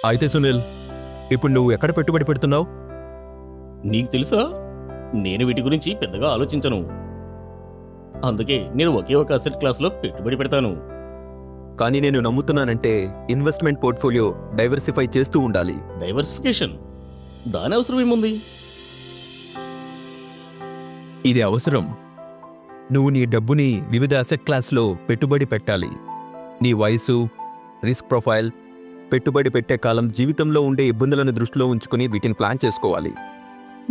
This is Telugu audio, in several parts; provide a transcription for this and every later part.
అయితే సునీల్, ఇప్పుడు నువ్వు ఎక్కడ పెట్టుబడి పెడుతున్నావు? నీకు తెలుసా, నేను వీటి గురించి పెద్దగా ఆలోచించను. అందుకే నేను ఒకే ఒక అసెట్ క్లాస్లో పెట్టుబడి పెడతాను. కానీ నేను నమ్ముతున్నానంటే ఇన్వెస్ట్మెంట్ పోర్ట్ఫోలియో డైవర్సిఫై చేస్తూ ఉండాలి. డైవర్సిఫికేషన్ దాని అవసరం ఏముంది? ఇది అవసరం. నువ్వు నీ డబ్బుని వివిధ అసెట్ క్లాస్లో పెట్టుబడి పెట్టాలి. నీ వయసు, రిస్క్ ప్రొఫైల్, పెట్టుబడి పెట్టే కాలం, జీవితంలో ఉండే ఇబ్బందులను దృష్టిలో ఉంచుకుని వీటిని ప్లాన్ చేసుకోవాలి.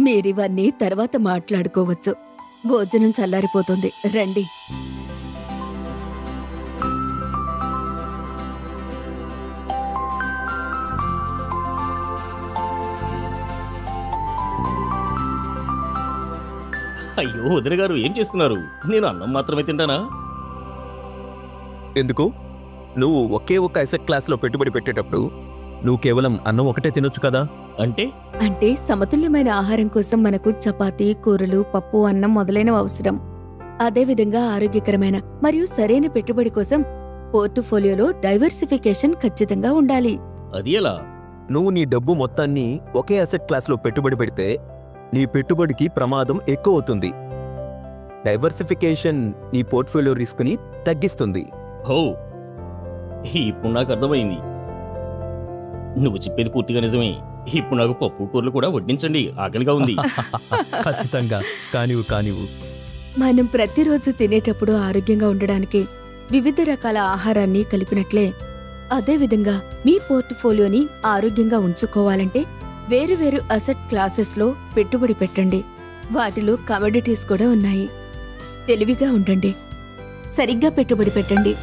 మీరివన్నీ తర్వాత మాట్లాడుకోవచ్చు. భోజనం చల్లారిపోతుంది, రండి. అయ్యో వదిన గారు, ఏం చేస్తున్నారు? నేను అన్నం మాత్రమే తింటానా? ఎందుకు? నువ్వు ఒకే ఒక అసెట్ క్లాస్లో పెట్టుబడి పెట్టేటప్పుడు నువ్వు కేవలం అన్నం ఒకటే తినొచ్చు కదా. అంటే సమతుల్యమైన ఆహారం కోసం మనకు చపాతీ, కూరలు, పప్పు, అన్నం మొదలైనవి అవసరం. అదేవిధంగా ఆరోగ్యకరమైన మరియు సరైన పెట్టుబడి కోసం పోర్టుఫోలియోలో డైవర్సిఫికేషన్ ఖచ్చితంగా ఉండాలి. అది ఎలా? నువ్వు నీ డబ్బు మొత్తాన్ని ఒకే అసెట్ క్లాస్లో పెట్టుబడి పెడితే నీ పెట్టుబడికి ప్రమాదం ఎక్కువ అవుతుంది. డైవర్సిఫికేషన్ నీ పోర్ట్ఫోలియో రిస్క్ని తగ్గిస్తుంది. హో, ఇప్పుడు నాకు అర్థమైంది. నువ్వు చెప్పేది పూర్తిగా నిజమే. ఇప్పుడు నాకు పప్పు కూరలు కూడా వడ్డించండి, ఆకలిగా ఉంది. ఖచ్చితంగా కానివు. మనం ప్రతిరోజు తినేటప్పుడు ఆరోగ్యంగా ఉండడానికి వివిధ రకాల ఆహారాన్ని కలిపినట్లే, అదేవిధంగా మీ పోర్ట్ఫోలియోని ఆరోగ్యంగా ఉంచుకోవాలంటే వేరువేరు అసెట్ క్లాసెస్లో పెట్టుబడి పెట్టండి. వాటిలో కమోడిటీస్ కూడా ఉన్నాయి. తెలివిగా ఉండండి, సరిగ్గా పెట్టుబడి పెట్టండి.